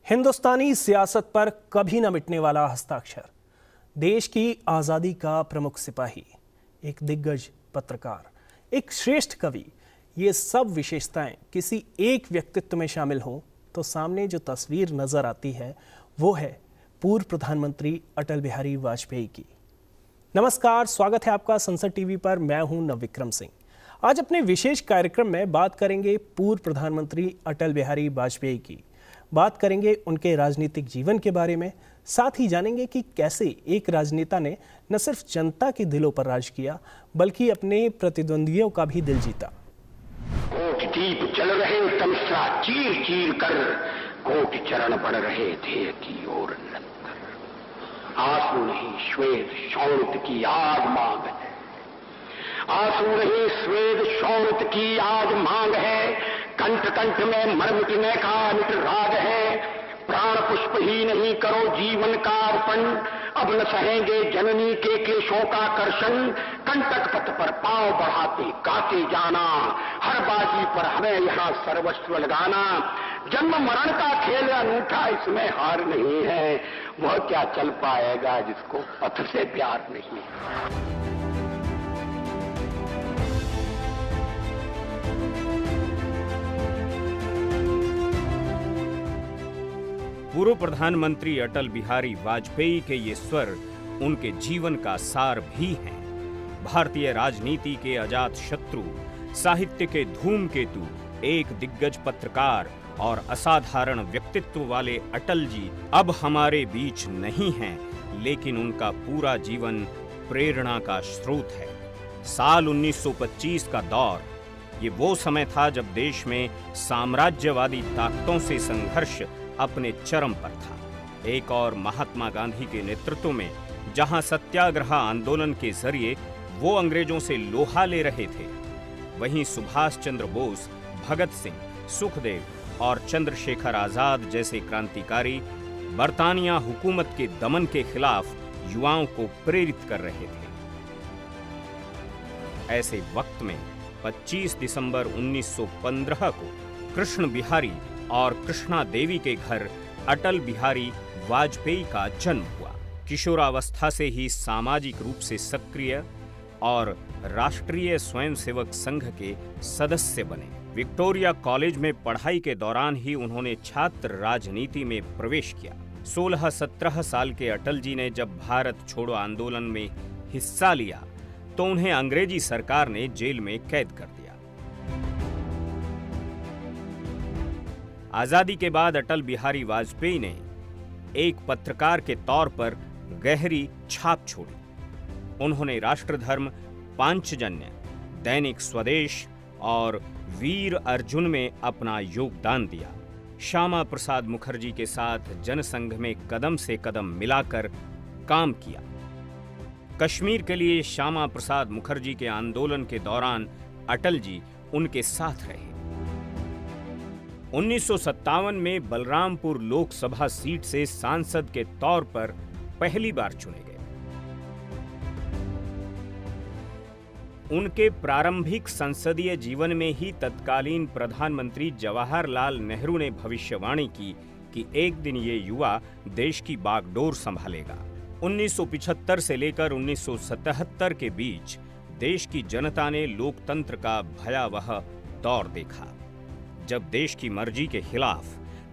हिंदुस्तानी सियासत पर कभी न मिटने वाला हस्ताक्षर, देश की आज़ादी का प्रमुख सिपाही, एक दिग्गज पत्रकार, एक श्रेष्ठ कवि, ये सब विशेषताएं किसी एक व्यक्तित्व में शामिल हों तो सामने जो तस्वीर नजर आती है वो है पूर्व प्रधानमंत्री अटल बिहारी वाजपेयी की। नमस्कार, स्वागत है आपका संसद टीवी पर। मैं हूं नवविक्रम सिंह। आज अपने विशेष कार्यक्रम में बात करेंगे पूर्व प्रधानमंत्री अटल बिहारी वाजपेयी की। बात करेंगे उनके राजनीतिक जीवन के बारे में, साथ ही जानेंगे कि कैसे एक राजनेता ने न सिर्फ जनता के दिलों पर राज किया बल्कि अपने प्रतिद्वंदियों का भी दिल जीता। कोट दीप जल रहे तमसा चीर चीर कर, कोट चरण बढ़ रहे ध्येय की ओर ललकर। आंसू नहीं श्वेत शौर्य की आज मांग है, आंसू नहीं श्वेत शौर्य की आज मांग है। कंठ कंठ में मर मिटने का अमिट राग है, प्राण पुष्प ही नहीं करो जीवन का अर्पण। अब न सहेंगे जननी के क्लेशों का कर्षण, कंटक पथ पर पांव बढ़ाते गाते जाना, हर बाजी पर हमें यहाँ सर्वस्व लगाना। जन्म मरण का खेल अनूठा, इसमें हार नहीं है, वह क्या चल पाएगा जिसको पथ से प्यार नहीं है। पूर्व प्रधानमंत्री अटल बिहारी वाजपेयी के ये स्वर उनके जीवन का सार भी हैं। भारतीय राजनीति के अजात शत्रु, साहित्य के धूमकेतु, एक दिग्गज पत्रकार और असाधारण व्यक्तित्व वाले अटल जी अब हमारे बीच नहीं हैं, लेकिन उनका पूरा जीवन प्रेरणा का स्रोत है। साल 1925 का दौर, ये वो समय था जब देश में साम्राज्यवादी ताकतों से संघर्ष अपने चरम पर था। एक और महात्मा गांधी के नेतृत्व में जहां सत्याग्रह आंदोलन के जरिए वो अंग्रेजों से लोहा ले रहे थे, वहीं सुभाष चंद्र बोस, भगत सिंह, सुखदेव और चंद्रशेखर आजाद जैसे क्रांतिकारी बरतानिया हुकूमत के दमन के खिलाफ युवाओं को प्रेरित कर रहे थे। ऐसे वक्त में 25 दिसंबर 1915 को कृष्ण बिहारी और कृष्णा देवी के घर अटल बिहारी वाजपेयी का जन्म हुआ। किशोरावस्था से ही सामाजिक रूप से सक्रिय और राष्ट्रीय स्वयंसेवक संघ के सदस्य बने। विक्टोरिया कॉलेज में पढ़ाई के दौरान ही उन्होंने छात्र राजनीति में प्रवेश किया। 16-17 साल के अटल जी ने जब भारत छोड़ो आंदोलन में हिस्सा लिया तो उन्हें अंग्रेजी सरकार ने जेल में कैद कर दिया। आजादी के बाद अटल बिहारी वाजपेयी ने एक पत्रकार के तौर पर गहरी छाप छोड़ी। उन्होंने राष्ट्रधर्म, पांचजन्य, दैनिक स्वदेश और वीर अर्जुन में अपना योगदान दिया। श्यामा प्रसाद मुखर्जी के साथ जनसंघ में कदम से कदम मिलाकर काम किया। कश्मीर के लिए श्यामा प्रसाद मुखर्जी के आंदोलन के दौरान अटल जी उनके साथ रहे। 1957 में बलरामपुर लोकसभा सीट से सांसद के तौर पर पहली बार चुने गए। उनके प्रारंभिक संसदीय जीवन में ही तत्कालीन प्रधानमंत्री जवाहरलाल नेहरू ने भविष्यवाणी की कि एक दिन ये युवा देश की बागडोर संभालेगा। 1975 से लेकर 1977 के बीच देश की जनता ने लोकतंत्र का भयावह दौर देखा, जब देश की मर्जी के खिलाफ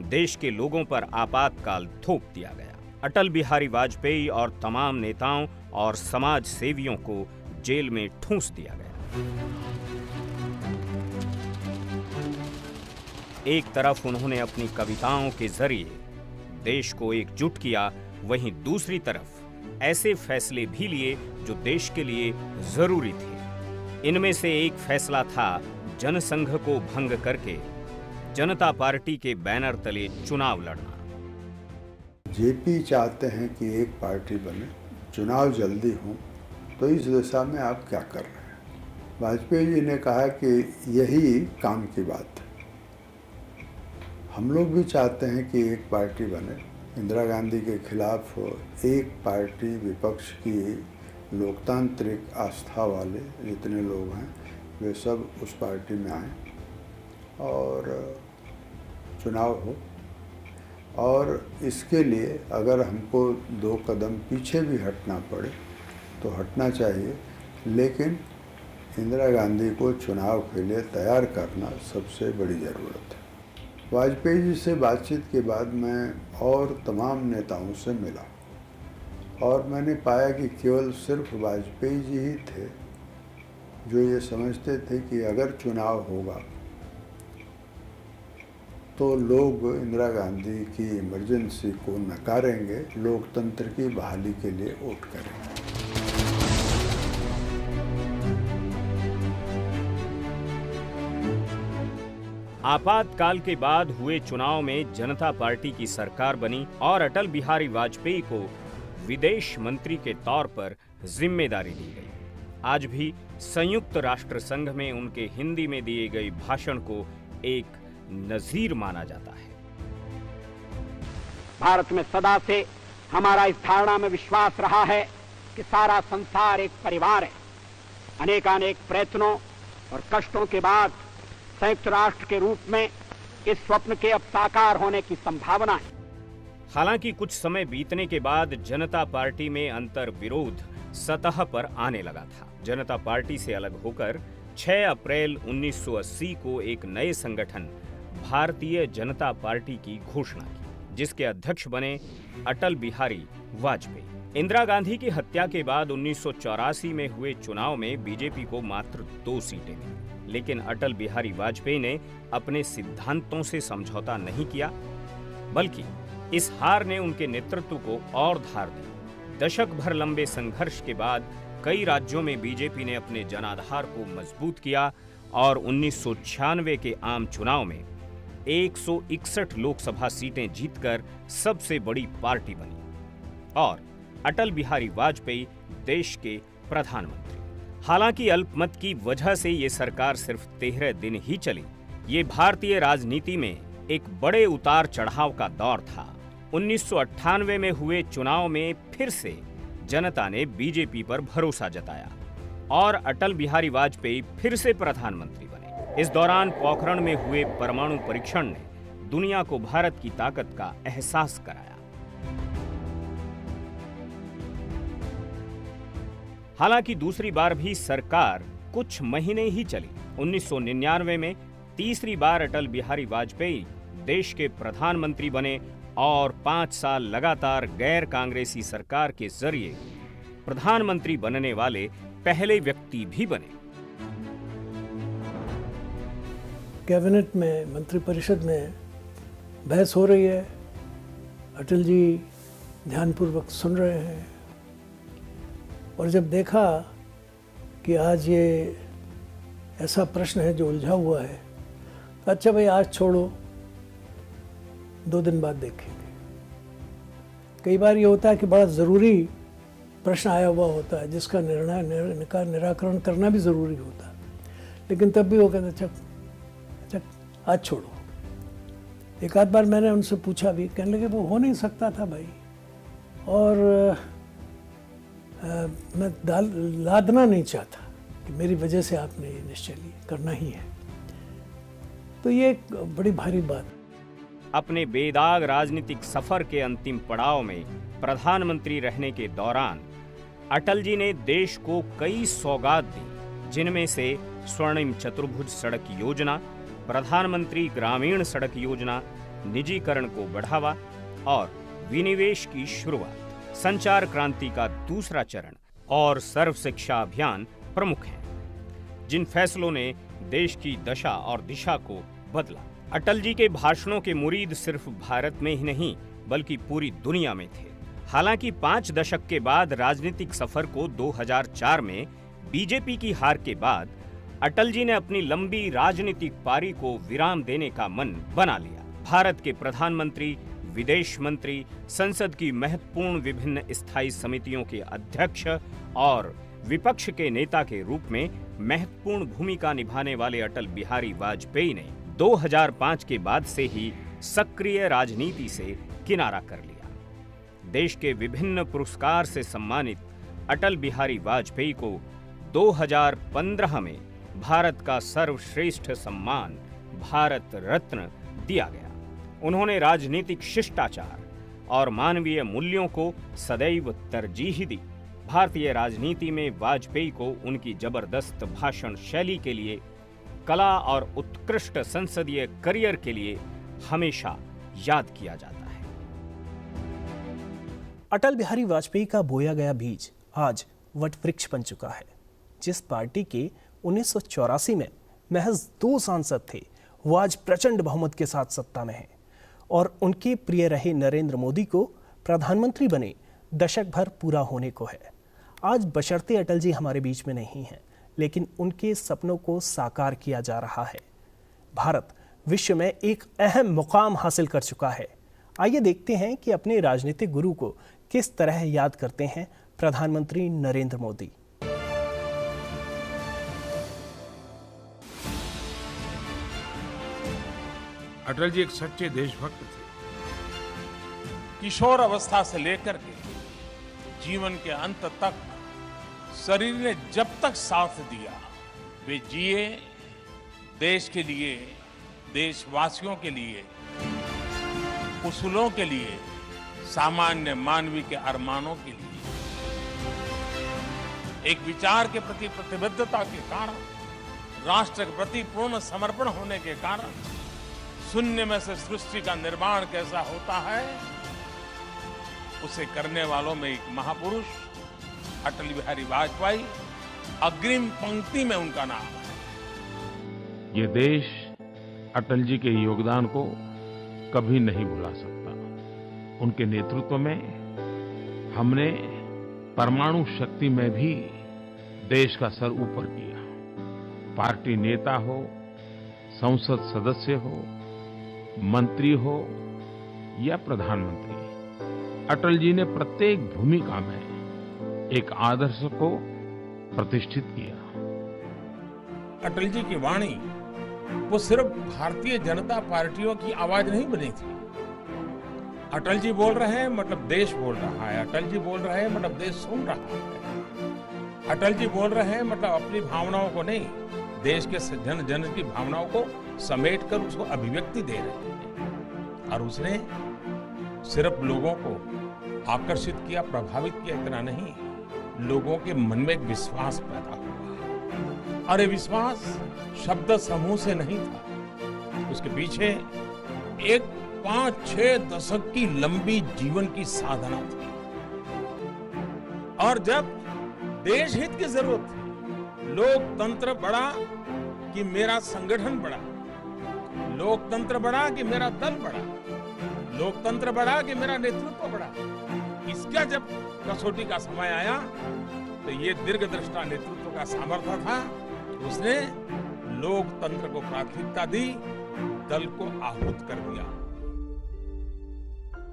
देश के लोगों पर आपातकाल थोप दिया गया। अटल बिहारी वाजपेयी और तमाम नेताओं और समाज सेवियों को जेल में ठूंस दिया गया। एक तरफ उन्होंने अपनी कविताओं के जरिए देश को एकजुट किया, वहीं दूसरी तरफ ऐसे फैसले भी लिए जो देश के लिए जरूरी थे। इनमें से एक फैसला था जनसंघ को भंग करके जनता पार्टी के बैनर तले चुनाव लड़ना। जेपी चाहते हैं कि एक पार्टी बने, चुनाव जल्दी हो, तो इस दिशा में आप क्या कर रहे हैं? वाजपेयी जी ने कहा कि यही काम की बात है। हम लोग भी चाहते हैं कि एक पार्टी बने, इंदिरा गांधी के खिलाफ एक पार्टी विपक्ष की लोकतांत्रिक आस्था वाले जितने लोग हैं वे सब उस पार्टी में आए और चुनाव हो। और इसके लिए अगर हमको 2 कदम पीछे भी हटना पड़े तो हटना चाहिए, लेकिन इंदिरा गांधी को चुनाव के लिए तैयार करना सबसे बड़ी ज़रूरत है। वाजपेयी जी से बातचीत के बाद मैं और तमाम नेताओं से मिला और मैंने पाया कि केवल सिर्फ वाजपेयी जी ही थे जो ये समझते थे कि अगर चुनाव होगा तो लोग इंदिरा गांधी की इमरजेंसी को नकारेंगे, लोकतंत्र की बहाली के लिए वोट करेंगे। आपातकाल के बाद हुए चुनाव में जनता पार्टी की सरकार बनी और अटल बिहारी वाजपेयी को विदेश मंत्री के तौर पर जिम्मेदारी दी गई। आज भी संयुक्त राष्ट्र संघ में उनके हिंदी में दिए गए भाषण को एक नजीर माना जाता है। भारत में सदा से हमारा इस धारणा में विश्वास रहा है कि सारा संसार एक परिवार है। अनेकानेक प्रयत्नों और कष्टों के बाद संयुक्त राष्ट्र के रूप में इस स्वप्न के अब साकार होने की संभावना है। हालांकि कुछ समय बीतने के बाद जनता पार्टी में अंतर विरोध सतह पर आने लगा था। जनता पार्टी से अलग होकर 6 अप्रैल 1980 को एक नए संगठन भारतीय जनता पार्टी की घोषणा की, जिसके अध्यक्ष बने अटल बिहारी वाजपेयी। इंदिरा गांधी की हत्या के बाद 1984 में हुए चुनाव में बीजेपी को मात्र 2 सीटें मिली, लेकिन अटल बिहारी वाजपेयी ने अपने सिद्धांतों से समझौता नहीं किया, बल्कि इस हार ने उनके नेतृत्व को और धार दी। दशक भर लंबे संघर्ष के बाद कई राज्यों में बीजेपी ने अपने जनाधार को मजबूत किया और 1996 के आम चुनाव में 161 लोकसभा सीटें जीतकर सबसे बड़ी पार्टी बनी और अटल बिहारी वाजपेयी देश के प्रधानमंत्री। हालांकि अल्पमत की वजह से ये सरकार सिर्फ 13 दिन ही चली। ये भारतीय राजनीति में एक बड़े उतार चढ़ाव का दौर था। 1998 में हुए चुनाव में फिर से जनता ने बीजेपी पर भरोसा जताया और अटल बिहारी वाजपेयी फिर से प्रधानमंत्री बने। इस दौरान पोखरण में हुए परमाणु परीक्षण ने दुनिया को भारत की ताकत का एहसास कराया। हालांकि दूसरी बार भी सरकार कुछ महीने ही चली। 1999 में तीसरी बार अटल बिहारी वाजपेयी देश के प्रधानमंत्री बने और 5 साल लगातार गैर कांग्रेसी सरकार के जरिए प्रधानमंत्री बनने वाले पहले व्यक्ति भी बने। कैबिनेट में, मंत्रिपरिषद में बहस हो रही है, अटल जी ध्यानपूर्वक सुन रहे हैं और जब देखा कि आज ये ऐसा प्रश्न है जो उलझा हुआ है, तो अच्छा भाई आज छोड़ो, 2 दिन बाद देखेंगे। कई बार ये होता है कि बड़ा ज़रूरी प्रश्न आया हुआ होता है जिसका निराकरण करना भी ज़रूरी होता है, लेकिन तब भी वो कहते अच्छा आज छोड़ो। एक आध बार मैंने उनसे पूछा भी, कहने लगे वो हो नहीं सकता था भाई, और मैं लादना नहीं चाहता कि मेरी वजह से आपने ये निश्चय लिया, करना ही है। तो ये एक बड़ी भारी बात। अपने बेदाग राजनीतिक सफर के अंतिम पड़ाव में प्रधानमंत्री रहने के दौरान अटल जी ने देश को कई सौगात दी, जिनमें से स्वर्णिम चतुर्भुज सड़क योजना, प्रधानमंत्री ग्रामीण सड़क योजना, निजीकरण को बढ़ावा और विनिवेश की शुरुआत, संचार क्रांति का दूसरा चरण और सर्व शिक्षा अभियान प्रमुख हैं, जिन फैसलों ने देश की दशा और दिशा को बदला। अटल जी के भाषणों के मुरीद सिर्फ भारत में ही नहीं बल्कि पूरी दुनिया में थे। हालांकि 5 दशक के बाद राजनीतिक सफर को 2004 में बीजेपी की हार के बाद अटल जी ने अपनी लंबी राजनीतिक पारी को विराम देने का मन बना लिया। भारत के प्रधानमंत्री, विदेश मंत्री, संसद की महत्वपूर्ण विभिन्न स्थायी समितियों के अध्यक्ष और विपक्ष के नेता के रूप में महत्वपूर्ण भूमिका निभाने वाले अटल बिहारी वाजपेयी ने 2005 के बाद से ही सक्रिय राजनीति से किनारा कर लिया। देश के विभिन्न पुरस्कार से सम्मानित अटल बिहारी वाजपेयी को 2015 में भारत का सर्वश्रेष्ठ सम्मान भारत रत्न दिया गया। उन्होंने राजनीतिक शिष्टाचार और मानवीय मूल्यों को सदैव तरजीह दी। भारतीय राजनीति में वाजपेयी को उनकी जबरदस्त भाषण शैली के लिए, कला और उत्कृष्ट संसदीय करियर के लिए हमेशा याद किया जाता है। अटल बिहारी वाजपेयी का बोया गया बीज आज वट वृक्ष बन चुका है। जिस पार्टी के 1984 में महज 2 सांसद थे, वो आज प्रचंड बहुमत के साथ सत्ता में है और उनके प्रिय रहे नरेंद्र मोदी को प्रधानमंत्री बने दशक भर पूरा होने को है। आज बशर्ते अटल जी हमारे बीच में नहीं हैं, लेकिन उनके सपनों को साकार किया जा रहा है। भारत विश्व में एक अहम मुकाम हासिल कर चुका है। आइए देखते हैं कि अपने राजनीतिक गुरु को किस तरह याद करते हैं प्रधानमंत्री नरेंद्र मोदी। अटल जी एक सच्चे देशभक्त थे। किशोर अवस्था से लेकर के जीवन के अंत तक शरीर ने जब तक साथ दिया, वे जिए देश के लिए, देशवासियों के लिए, उसूलों के लिए, सामान्य मानवी के अरमानों के लिए। एक विचार के प्रति प्रतिबद्धता के कारण, राष्ट्र के प्रति पूर्ण समर्पण होने के कारण शून्य में से सृष्टि का निर्माण कैसा होता है, उसे करने वालों में एक महापुरुष अटल बिहारी वाजपेयी अग्रिम पंक्ति में उनका नाम है। ये देश अटल जी के योगदान को कभी नहीं भुला सकता। उनके नेतृत्व में हमने परमाणु शक्ति में भी देश का सर ऊपर किया। पार्टी नेता हो, संसद सदस्य हो, मंत्री हो या प्रधानमंत्री, अटल जी ने प्रत्येक भूमिका में एक आदर्श को प्रतिष्ठित किया। अटल जी की वाणी वो सिर्फ भारतीय जनता पार्टियों की आवाज नहीं बनी थी। अटल जी बोल रहे हैं मतलब देश बोल रहा है। अटल जी बोल रहे हैं मतलब देश सुन रहा है। अटल जी बोल रहे हैं मतलब अपनी भावनाओं को नहीं, देश के जन जन की भावनाओं को समेट कर उसको अभिव्यक्ति दे रहे हैं। और उसने सिर्फ लोगों को आकर्षित किया, प्रभावित किया, इतना नहीं, लोगों के मन में एक विश्वास पैदा हुआ। और ये विश्वास शब्द समूह से नहीं था, उसके पीछे एक 5-6 दशक की लंबी जीवन की साधना थी। और जब देश हित की जरूरत थी, लोकतंत्र बढ़ा कि मेरा संगठन बढ़ा, लोकतंत्र बढ़ा कि मेरा दल बढ़ा, लोकतंत्र बढ़ा कि मेरा नेतृत्व बढ़ा। इसका जब कसौटी का समय आया तो ये दीर्घदृष्टा नेतृत्व का सामर्थ्य था। उसने लोकतंत्र को प्राथमिकता दी, दल को आहूत कर दिया।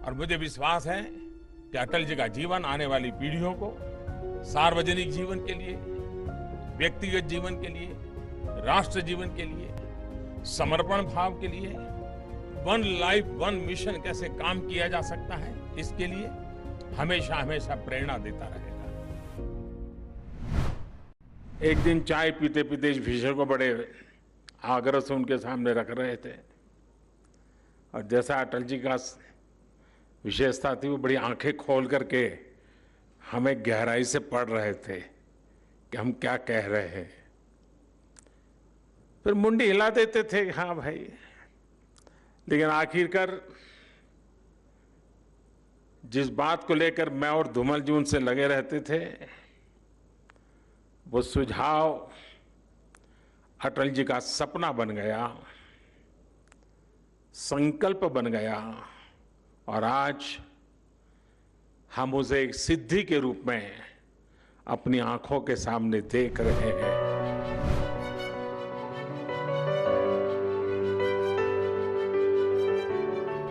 और मुझे विश्वास है कि अटल जी का जीवन आने वाली पीढ़ियों को सार्वजनिक जीवन के लिए, व्यक्तिगत जीवन के लिए, राष्ट्र जीवन के लिए, समर्पण भाव के लिए, वन लाइफ वन मिशन कैसे काम किया जा सकता है, इसके लिए हमेशा हमेशा प्रेरणा देता रहेगा। एक दिन चाय पीते पीते इस विषय को बड़े आग्रह से उनके सामने रख रहे थे, और जैसा अटल जी का विशेषता थी, वो बड़ी आंखें खोल करके हमें गहराई से पढ़ रहे थे कि हम क्या कह रहे हैं। फिर मुंडी हिला देते थे, हाँ भाई, लेकिन आखिरकार जिस बात को लेकर मैं और धूमल जी उनसे लगे रहते थे, वो सुझाव अटल जी का सपना बन गया, संकल्प बन गया, और आज हम उसे एक सिद्धि के रूप में अपनी आंखों के सामने देख रहे हैं।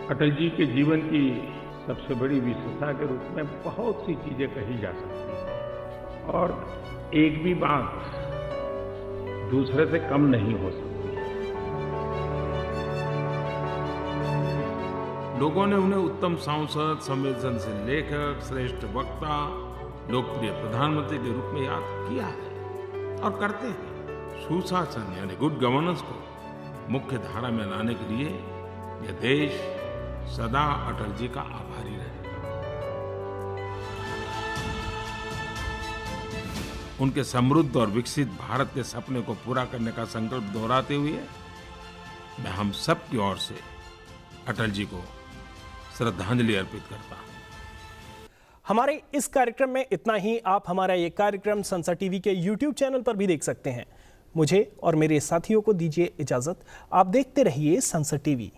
अटल जी के जीवन की सबसे बड़ी विशेषता के रूप में बहुत सी चीजें कही जा सकती हैं, और एक भी बात दूसरे से कम नहीं हो सकती। लोगों ने उन्हें उत्तम सांसद, संवेदनशील लेखक, श्रेष्ठ वक्ता, लोकप्रिय प्रधानमंत्री के रूप में याद किया है और करते हैं। सुशासन यानी गुड गवर्नेंस को मुख्य धारा में लाने के लिए यह देश सदा अटल जी का आभारी रहेगा। उनके समृद्ध और विकसित भारत के सपने को पूरा करने का संकल्प दोहराते हुए मैं हम सब की ओर से अटल जी को श्रद्धांजलि अर्पित करता हूं। हमारे इस कार्यक्रम में इतना ही। आप हमारा ये कार्यक्रम संसद टीवी के YouTube चैनल पर भी देख सकते हैं। मुझे और मेरे साथियों को दीजिए इजाजत। आप देखते रहिए संसद टीवी।